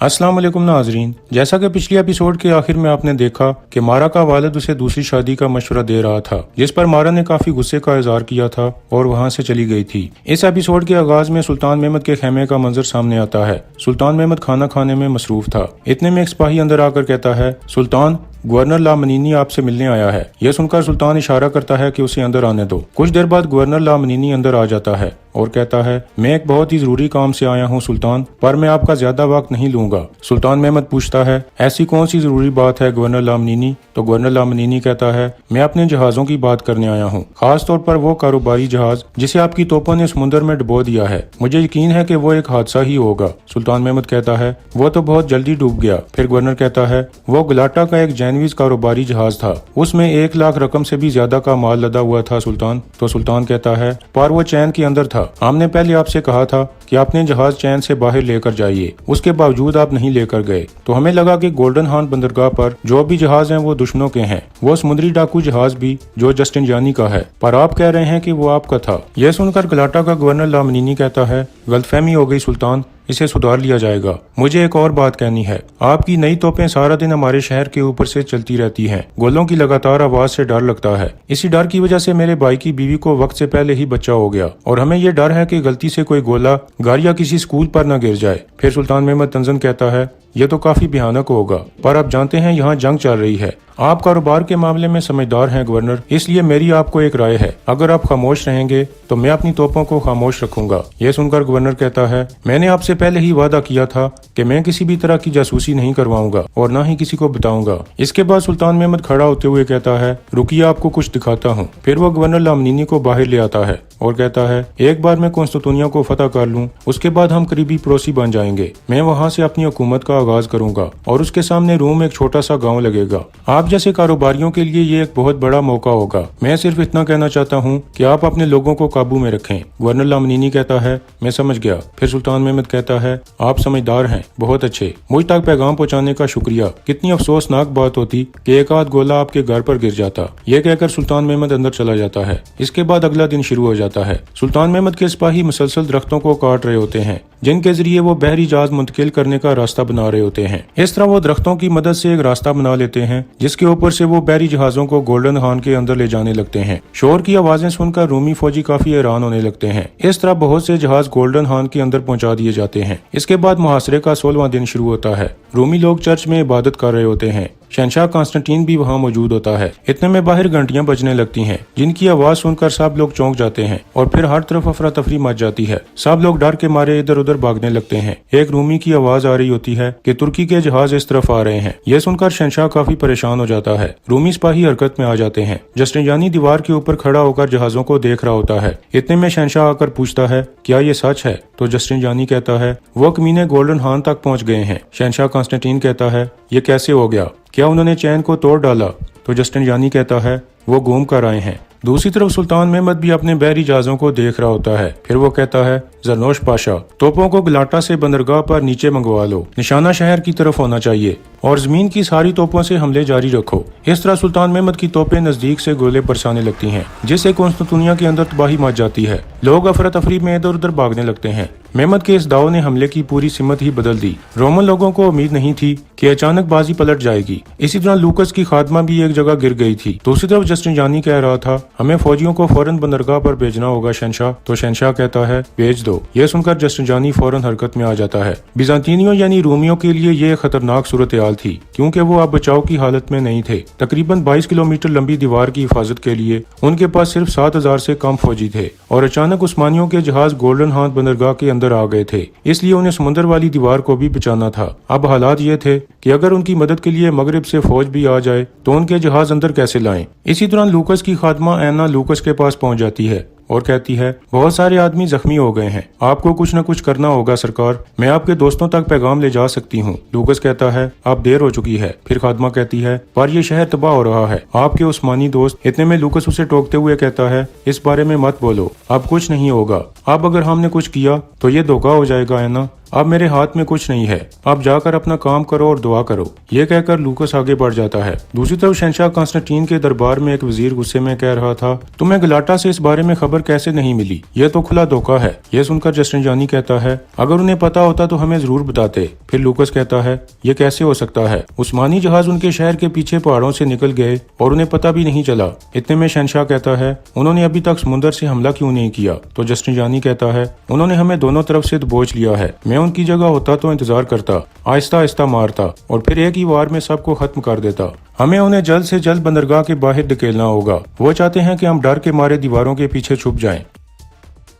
अस्सलाम वालेकुम नाजरीन, जैसा कि पिछले एपिसोड के आखिर में आपने देखा कि मारा का वालिद उसे दूसरी शादी का मशवरा दे रहा था, जिस पर मारा ने काफी गुस्से का इजहार किया था और वहां से चली गई थी। इस एपिसोड के आगाज में सुल्तान महमद के खेमे का मंजर सामने आता है। सुल्तान महमद खाना खाने में मसरूफ था। इतने में एक सिपाही अंदर आकर कहता है, सुल्तान, गवर्नर लामनीनी आपसे मिलने आया है। यह सुनकर सुल्तान इशारा करता है कि उसे अंदर आने दो। कुछ देर बाद गवर्नर लामनीनी अंदर आ जाता है और कहता है, मैं एक बहुत ही जरूरी काम से आया हूँ सुल्तान, पर मैं आपका ज्यादा वक्त नहीं लूंगा। सुल्तान महमद पूछता है, ऐसी कौन सी जरूरी बात है गवर्नर लामनीनी? तो गवर्नर लामनीनी कहता है, मैं अपने जहाजों की बात करने आया हूँ, खास तौर पर वो कारोबारी जहाज जिसे आपकी तोपों ने समुद्र में डुबो दिया है। मुझे यकीन है कि वो एक हादसा ही होगा। सुल्तान महमद कहता है, वो तो बहुत जल्दी डूब गया। फिर गवर्नर कहता है, वो गलाटा का एक जैनवीज कारोबारी जहाज था, उसमें 1 लाख रकम से भी ज्यादा का माल लदा हुआ था सुल्तान। तो सुल्तान कहता है, पर वो चैन के अंदर था। हमने पहले आपसे कहा था कि आपने जहाज चैन से बाहर लेकर जाइए, उसके बावजूद आप नहीं लेकर गए। तो हमें लगा कि गोल्डन हार्न बंदरगाह पर जो भी जहाज हैं वो दुश्मनों के हैं, वो समुद्री डाकू जहाज भी जो जस्टिन जानी का है, पर आप कह रहे हैं कि वो आपका था। यह सुनकर गलाटा का गवर्नर लामनीनी कहता है, गलतफहमी हो गई सुल्तान, इसे सुधार लिया जाएगा। मुझे एक और बात कहनी है, आपकी नई तोपें सारा दिन हमारे शहर के ऊपर से चलती रहती हैं। गोलों की लगातार आवाज से डर लगता है। इसी डर की वजह से मेरे भाई की बीवी को वक्त से पहले ही बच्चा हो गया और हमें ये डर है कि गलती से कोई गोला घर या किसी स्कूल पर न गिर जाए। फिर सुल्तान महमद तंजन कहता है, ये तो काफी भयानक होगा, पर आप जानते हैं यहाँ जंग चल रही है। आप कारोबार के मामले में समझदार हैं गवर्नर, इसलिए मेरी आपको एक राय है, अगर आप खामोश रहेंगे तो मैं अपनी तोपों को खामोश रखूंगा। यह सुनकर गवर्नर कहता है, मैंने आपसे पहले ही वादा किया था कि मैं किसी भी तरह की जासूसी नहीं करवाऊंगा और न ही किसी को बताऊंगा। इसके बाद सुल्तान महमद खड़ा होते हुए कहता है, रुकिए, आपको कुछ दिखाता हूँ। फिर वो गवर्नर लामनीनी को बाहर ले आता है और कहता है, एक बार मैं कॉन्स्टिट्यूनिया को फतह कर लूँ, उसके बाद हम करीबी पड़ोसी बन जाएंगे। मैं वहाँ से अपनी हुकूमत का आगाज करूंगा और उसके सामने रोम एक छोटा सा गाँव लगेगा। आप जैसे कारोबारियों के लिए ये एक बहुत बड़ा मौका होगा। मैं सिर्फ इतना कहना चाहता हूँ कि आप अपने लोगों को काबू में रखें। गवर्नर लामनीनी कहता है, मैं समझ गया। फिर सुल्तान महमद कहता है, आप समझदार हैं, बहुत अच्छे, मुझ तक पैगाम पहुँचाने का शुक्रिया। कितनी अफसोसनाक बात होती कि एक आध गोला आपके घर पर गिर जाता। ये कहकर सुल्तान महमद अंदर चला जाता है। इसके बाद अगला दिन शुरू हो जाता है। सुल्तान महमद के सिपाही मुसलसल दरख्तों को काट रहे होते हैं, जिनके जरिए वो बहरी जहाज मुंतकिल करने का रास्ता बना रहे होते हैं। इस तरह वो दरख्तों की मदद से एक रास्ता बना लेते हैं, जिसके ऊपर से वो बहरी जहाजों को गोल्डन हार्न के अंदर ले जाने लगते हैं। शोर की आवाजें सुनकर रूमी फौजी काफी हैरान होने लगते हैं। इस तरह बहुत से जहाज गोल्डन हार्न के अंदर पहुंचा दिए जाते हैं। इसके बाद मुहासरे का 16वां दिन शुरू होता है। रूमी लोग चर्च में इबादत कर रहे होते हैं। शहंशाह कांस्टेंटीन भी वहाँ मौजूद होता है। इतने में बाहर घंटियां बजने लगती हैं, जिनकी आवाज सुनकर सब लोग चौंक जाते हैं और फिर हर तरफ अफरा तफरी मच जाती है। सब लोग डर के मारे इधर उधर भागने लगते हैं। एक रूमी की आवाज आ रही होती है कि तुर्की के जहाज इस तरफ आ रहे हैं। यह सुनकर शहंशाह काफी परेशान हो जाता है। रूमी सिपाही हरकत में आ जाते हैं। जस्टिन जानी दीवार के ऊपर खड़ा होकर जहाजों को देख रहा होता है। इतने में शहंशाह आकर पूछता है, क्या ये सच है? तो जस्टिन जानी कहता है, वो कमीने गोल्डन हार्न तक पहुंच गए हैं। शहंशाह कांस्टेंटीन कहता है, ये कैसे हो गया? क्या उन्होंने चैन को तोड़ डाला? तो जस्टिन जानी कहता है, वो घूम कर आए हैं। दूसरी तरफ सुल्तान महमद भी अपने बहरी जहाजों को देख रहा होता है। फिर वो कहता है, जरनोश पाशा, तोपों को गलाटा से बंदरगाह पर नीचे मंगवा लो, निशाना शहर की तरफ होना चाहिए और जमीन की सारी तोपों से हमले जारी रखो। इस तरह सुल्तान महमद की तोपें नजदीक से गोले बरसाने लगती हैं, जिससे कॉन्स्टिट्यूनिया के अंदर तबाही मच जाती है। लोग अफरा तफरी में इधर उधर भागने लगते हैं। महमद के इस दाव ने हमले की पूरी सिमत ही बदल दी। रोमन लोगों को उम्मीद नहीं थी कि अचानक बाजी पलट जाएगी। इसी तरह लूकस की खात्मा भी एक जगह गिर गई थी। दूसरी तरफ जस्टिन जानी कह रहा था, हमें फौजियों को फौरन बंदरगाह पर भेजना होगा शहंशाह। तो शहंशाह कहता है, भेज दो। यह सुनकर जस्टिन जानी फौरन हरकत में आ जाता है। बिजांतीनियों यानी रोमियों के लिए यह खतरनाक सूरत हाल थी, क्योंकि वो अब बचाव की हालत में नहीं थे। तकरीबन 22 किलोमीटर लंबी दीवार की हिफाजत के लिए उनके पास सिर्फ 7000 से कम फौजी थे और अचानक उस्मानियों के जहाज गोल्डन हार्न बंदरगाह के अंदर आ गए थे, इसलिए उन्हें समुद्र वाली दीवार को भी बचाना था। अब हालात ये थे कि अगर उनकी मदद के लिए मगरिब से फौज भी आ जाए तो उनके जहाज अंदर कैसे लाएं। इसी दौरान लूकस की खात्मा एना लूकस के पास पहुंच जाती है और कहती है, बहुत सारे आदमी जख्मी हो गए हैं, आपको कुछ न कुछ करना होगा सरकार, मैं आपके दोस्तों तक पैगाम ले जा सकती हूँ। लूकस कहता है, अब देर हो चुकी है। फिर खात्मा कहती है, पर यह शहर तबाह हो रहा है, आपके उस्मानी दोस्त। इतने में लूकस उसे टोकते हुए कहता है, इस बारे में मत बोलो, अब कुछ नहीं होगा। अब अगर हमने कुछ किया तो ये धोखा हो जाएगा है ना। अब मेरे हाथ में कुछ नहीं है, आप जाकर अपना काम करो और दुआ करो। ये कहकर लूकस आगे बढ़ जाता है। दूसरी तरफ शहंशाह कॉन्स्टेंटीन के दरबार में एक वजीर गुस्से में कह रहा था, तुम्हें गलाटा से इस बारे में खबर कैसे नहीं मिली? यह तो खुला धोखा है। यह सुनकर जस्टिनियानी कहता है, अगर उन्हें पता होता तो हमें जरूर बताते। फिर लूकस कहता है, यह कैसे हो सकता है? उस्मानी जहाज उनके शहर के पीछे पहाड़ों से निकल गए और उन्हें पता भी नहीं चला। इतने में शहंशाह कहता है, उन्होंने अभी तक समुद्र से हमला क्यों नहीं किया? तो जस्टिनियानी कहता है, उन्होंने हमें दोनों तरफ से दबोच लिया है। मैं उनकी जगह होता तो इंतजार करता, आहिस्ता आहिस्ता मारता और फिर एक ही वार में सबको खत्म कर देता। हमें उन्हें जल्द से जल्द बंदरगाह के बाहर धकेलना होगा। वो चाहते हैं कि हम डर के मारे दीवारों के पीछे छुप जाएं।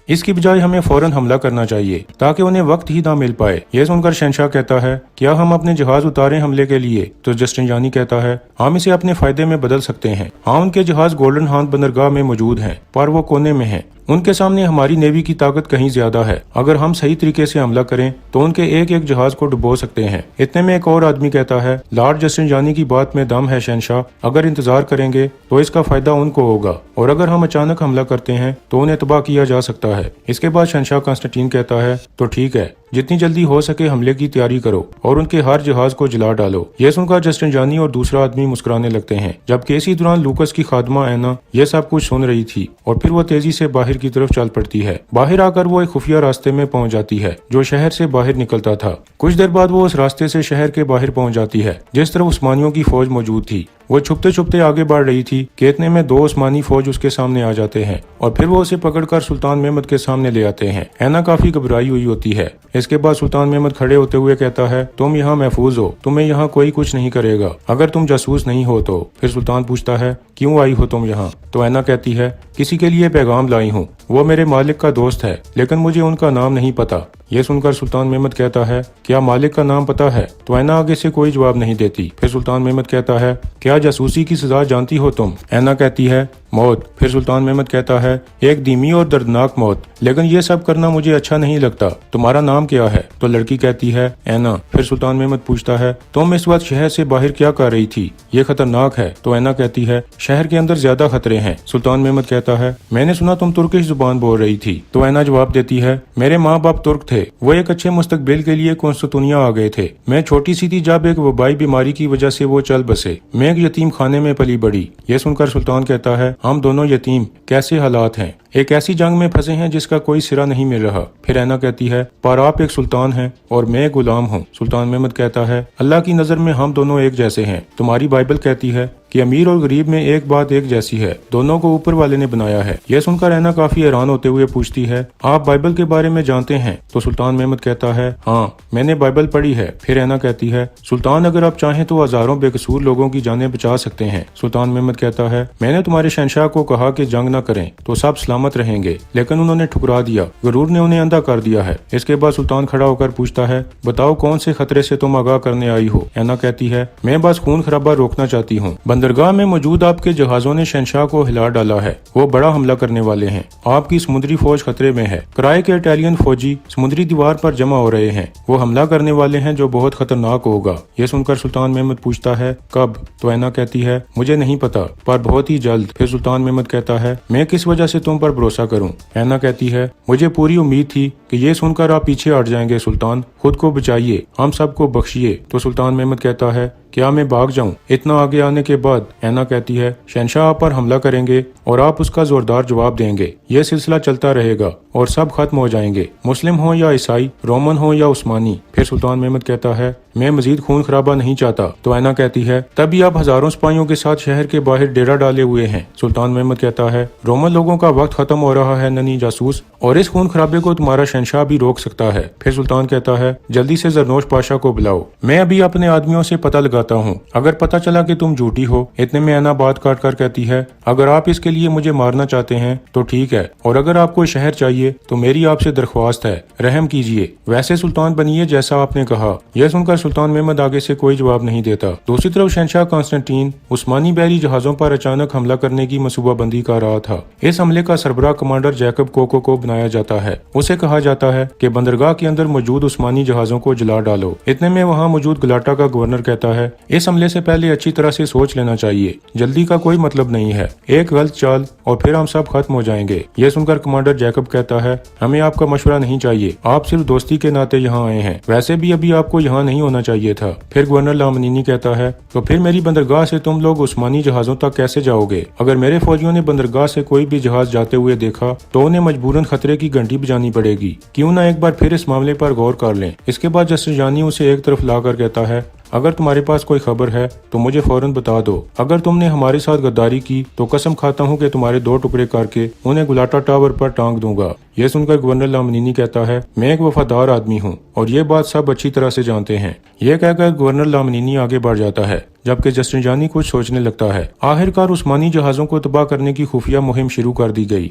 इसकी बजाय हमें फौरन हमला करना चाहिए ताकि उन्हें वक्त ही ना मिल पाए। यह सुनकर शहंशाह कहता है, क्या हम अपने जहाज उतारें हमले के लिए? तो जस्टिनियानी कहता है, हम इसे अपने फायदे में बदल सकते हैं। हाँ, उनके जहाज गोल्डन हाथ बंदरगाह में मौजूद हैं, पर वो कोने में हैं। उनके सामने हमारी नेवी की ताकत कहीं ज्यादा है। अगर हम सही तरीके से हमला करें तो उनके एक एक जहाज को डुबो सकते हैं। इतने में एक और आदमी कहता है, लॉर्ड जस्टिनियानी की बात में दम है शहंशाह, अगर इंतजार करेंगे तो इसका फायदा उनको होगा और अगर हम अचानक हमला करते हैं तो उन्हें तबाह किया जा सकता है। इसके बाद शहंशाह कॉन्स्टेंटीन कहता है, तो ठीक है, जितनी जल्दी हो सके हमले की तैयारी करो और उनके हर जहाज को जला डालो। यह सुनकर जस्टिनियानी और दूसरा आदमी मुस्कुराने लगते हैं, जबकि इसी दौरान लूकस की खादमा एना यह सब कुछ सुन रही थी और फिर वो तेजी से बाहर की तरफ चल पड़ती है। बाहर आकर वो एक खुफिया रास्ते में पहुंच जाती है जो शहर से बाहर निकलता था। कुछ देर बाद वो उस रास्ते से शहर के बाहर पहुंच जाती है जिस तरफ उस्मानियों की फौज मौजूद थी। वो छुपते छुपते आगे बढ़ रही थी कि इतने में 2 उस्मानी फौज उसके सामने आ जाते हैं और फिर वो उसे पकड़कर सुल्तान महमद के सामने ले आते हैं। एना काफी घबराई हुई होती है। इसके बाद सुल्तान महमद खड़े होते हुए कहता है, तुम यहाँ महफूज हो, तुम्हें यहाँ कोई कुछ नहीं करेगा अगर तुम जासूस नहीं हो तो। फिर सुल्तान पूछता है, क्यों आई हो तुम यहाँ? तो एना कहती है, किसी के लिए पैगाम लाई हूँ। वो मेरे मालिक का दोस्त है लेकिन मुझे उनका नाम नहीं पता। यह सुनकर सुल्तान महमद कहता है, क्या मालिक का नाम पता है? तो एना आगे से कोई जवाब नहीं देती। फिर सुल्तान महमद कहता है, क्या जासूसी की सजा जानती हो तुम? एना कहती है, मौत। फिर सुल्तान महमद कहता है, एक धीमी और दर्दनाक मौत, लेकिन ये सब करना मुझे अच्छा नहीं लगता। तुम्हारा नाम क्या है? तो लड़की कहती है, एना। फिर सुल्तान महमद पूछता है, तुम इस वक्त शहर से बाहर क्या कर रही थी? ये खतरनाक है। तो एना कहती है, शहर के अंदर ज्यादा खतरे हैं। सुल्तान महमद कहता है, मैंने सुना तुम तुर्किश जुबान बोल रही थी। तो एना जवाब देती है, मेरे माँ बाप तुर्क थे, वो एक अच्छे मुस्तकबिल के लिए कॉन्स्टेंटिनिया आ गए थे। मैं छोटी सी थी जब एक वबाई बीमारी की वजह से वो चल बसे। मैं एक यतीम खाने में पली बड़ी। ये सुनकर सुल्तान कहता है, हम दोनों यतीम, कैसे हालात हैं, एक ऐसी जंग में फंसे हैं जिसका कोई सिरा नहीं मिल रहा। फिर एना कहती है, पर आप एक सुल्तान हैं और मैं एक गुलाम हूँ। सुल्तान महमद कहता है, अल्लाह की नजर में हम दोनों एक जैसे हैं। तुम्हारी बाइबल कहती है कि अमीर और गरीब में एक बात एक जैसी है, दोनों को ऊपर वाले ने बनाया है। यह सुनकर एना काफी हैरान होते हुए पूछती है, आप बाइबल के बारे में जानते हैं? तो सुल्तान महमद कहता है, हाँ, मैंने बाइबल पढ़ी है। फिर एना कहती है, सुल्तान अगर आप चाहें तो हजारों बेकसूर लोगों की जानें बचा सकते हैं। सुल्तान महमद कहता है, मैंने तुम्हारे शहंशाह को कहा कि जंग न करें तो सब सलामत रहेंगे, लेकिन उन्होंने ठुकरा दिया, गरूर ने उन्हें अंधा कर दिया है। इसके बाद सुल्तान खड़ा होकर पूछता है, बताओ कौन से खतरे से तुम आगाह करने आई हो? एना कहती है, मैं बस खून खराबा रोकना चाहती हूँ। बंदरगाह में मौजूद आपके जहाजों ने शहंशाह को हिला डाला है, वो बड़ा हमला करने वाले हैं। आपकी समुद्री फौज खतरे में है। किराए के इटालियन फौजी समुद्री दीवार पर जमा हो रहे हैं, वो हमला करने वाले हैं जो बहुत खतरनाक होगा। ये सुनकर सुल्तान महमद पूछता है, कब? तो एना कहती है, मुझे नहीं पता, पर बहुत ही जल्द। फिर सुल्तान महमद कहता है, मैं किस वजह से तुम पर भरोसा करूं? एना कहती है, मुझे पूरी उम्मीद थी कि ये सुनकर आप पीछे हट जाएंगे। सुल्तान, खुद को बचाइए, हम सबको बख्शिए। तो सुल्तान महमद कहता है, क्या मैं भाग जाऊं? इतना आगे आने के बाद एना कहती है, शहंशाह आप पर हमला करेंगे और आप उसका जोरदार जवाब देंगे। यह सिलसिला चलता रहेगा और सब खत्म हो जाएंगे, मुस्लिम हो या ईसाई, रोमन हो या उस्मानी। फिर सुल्तान महमद कहता है, मैं मजीद खून खराबा नहीं चाहता। तो एना कहती है, तभी आप हजारों सिपाहियों के साथ शहर के बाहर डेरा डाले हुए हैं। सुल्तान महमद कहता है, रोमन लोगों का वक्त खत्म हो रहा है ननी जासूस, और इस खून खराबे को तुम्हारा शहंशाह भी रोक सकता है। फिर सुल्तान कहता है, जल्दी से जरनोश पाशा को बुलाओ, मैं अभी अपने आदमियों से पता लगाता हूँ, अगर पता चला कि तुम झूठी हो। इतने में एना बात काट कर कहती है, अगर आप इसके लिए मुझे मारना चाहते हैं तो ठीक है, और अगर आपको शहर चाहिए तो मेरी आपसे दरख्वास्त है, रहम कीजिए, वैसे सुल्तान बनिए जैसा आपने कहा। यह सुनकर सुल्तान महमद आगे से कोई जवाब नहीं देता। दूसरी तरफ शहंशाह कॉन्स्टेंटीन उस्मानी बहरी जहाजों पर अचानक हमला करने की मनसूबाबंदी कर रहा था। इस हमले का सरबराह कमांडर जैकब कोको को बनाया जाता है। उसे कहा जाता है कि बंदरगाह के अंदर मौजूद उस्मानी जहाजों को जला डालो। इतने में वहाँ मौजूद गलाटा का गवर्नर कहता है, इस हमले से पहले अच्छी तरह से सोच लेना चाहिए, जल्दी का कोई मतलब नहीं है, एक गलत चाल और फिर हम सब खत्म हो जाएंगे। ये सुनकर कमांडर जैकब कहता है, हमें आपका मशवरा नहीं चाहिए, आप सिर्फ दोस्ती के नाते यहाँ आए हैं, वैसे भी अभी आपको यहाँ नहीं होना चाहिए था। फिर गवर्नर लामनीनी कहता है, तो फिर मेरी बंदरगाह से तुम लोग उस्मानी जहाजों तक कैसे जाओगे? अगर मेरे फौजियों ने बंदरगाह से कोई भी जहाज जाते हुए देखा तो उन्हें मजबूरन खतरे की घंटी बजानी पड़ेगी। क्यों ना एक बार फिर इस मामले पर गौर कर लें। इसके बाद जस्टिस उसे एक तरफ लाकर कहता है, अगर तुम्हारे पास कोई खबर है तो मुझे फौरन बता दो। अगर तुमने हमारे साथ गद्दारी की तो कसम खाता हूँ कि तुम्हारे 2 टुकड़े करके उन्हें गुलाटा टावर पर टांग दूंगा। ये सुनकर गवर्नर लामनीनी कहता है, मैं एक वफादार आदमी हूँ और ये बात सब अच्छी तरह से जानते हैं। ये कहकर गवर्नर लामनीनी आगे बढ़ जाता है, जबकि जस्टिस कुछ सोचने लगता है। आखिरकार उस्मानी जहाजों को तबाह करने की खुफिया मुहिम शुरू कर दी गई।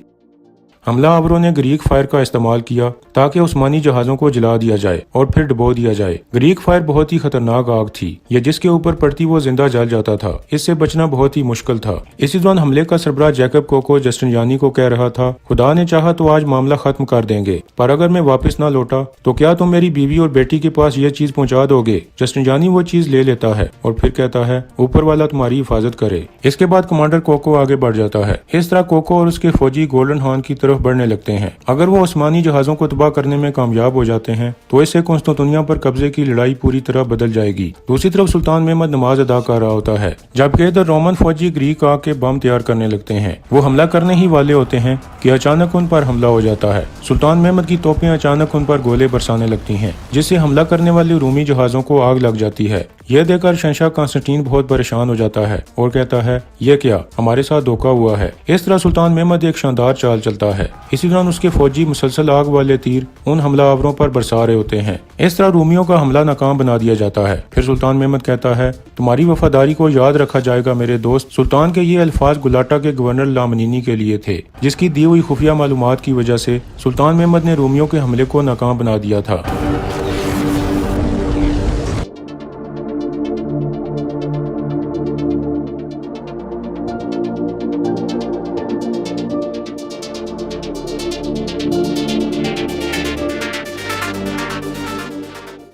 हमला आवरों ने ग्रीक फायर का इस्तेमाल किया ताकि उस्मानी जहाजों को जला दिया जाए और फिर डुबो दिया जाए। ग्रीक फायर बहुत ही खतरनाक आग थी, ये जिसके ऊपर पड़ती वो जिंदा जल जाता था। इससे बचना बहुत ही मुश्किल था। इसी दौरान हमले का सरबराह जैकब कोको जस्टिस को कह रहा था, खुदा ने चाहा तो आज मामला खत्म कर देंगे, पर अगर मैं वापस ना लौटा तो क्या तुम मेरी बीवी और बेटी के पास ये चीज पहुंचा दोगे? जस्टिस वो चीज ले लेता है और फिर कहता है, ऊपर वाला तुम्हारी हिफाजत करे। इसके बाद कमांडर कोको आगे बढ़ जाता है। इस तरह कोको और उसके फौजी गोल्डन हॉर्न की तरफ बढ़ने लगते हैं। अगर वो उस्मानी जहाजों को तबाह करने में कामयाब हो जाते हैं तो इससे कुंस्तांतिनिया पर कब्जे की लड़ाई पूरी तरह बदल जाएगी। दूसरी तरफ सुल्तान महमद नमाज अदा कर रहा होता है, जबकि इधर रोमन फौजी ग्रीक आग के बम तैयार करने लगते हैं। वो हमला करने ही वाले होते हैं कि अचानक उन पर हमला हो जाता है। सुल्तान महमद की तोपें अचानक उन पर गोले बरसाने लगती हैं, जिससे हमला करने वाले रूमी जहाजों को आग लग जाती है। यह देखकर शहंशाह कॉन्स्टेंटीन बहुत परेशान हो जाता है और कहता है, ये क्या, हमारे साथ धोखा हुआ है। इस तरह सुल्तान महमद एक शानदार चाल चलता है। इसी दौरान उसके फौजी मुसलसल आग वाले तीर उन हमलावरों पर बरसा रहे होते हैं। इस तरह रूमियों का हमला नाकाम बना दिया जाता है। फिर सुल्तान महमद कहता है, तुम्हारी वफादारी को याद रखा जाएगा मेरे दोस्त। सुल्तान के ये अल्फाज गुलाटा के गवर्नर लामनीनी के लिए थे, जिसकी दी हुई खुफिया मालूमात की वजह से सुल्तान महमद ने रूमियों के हमले को नाकाम बना दिया था।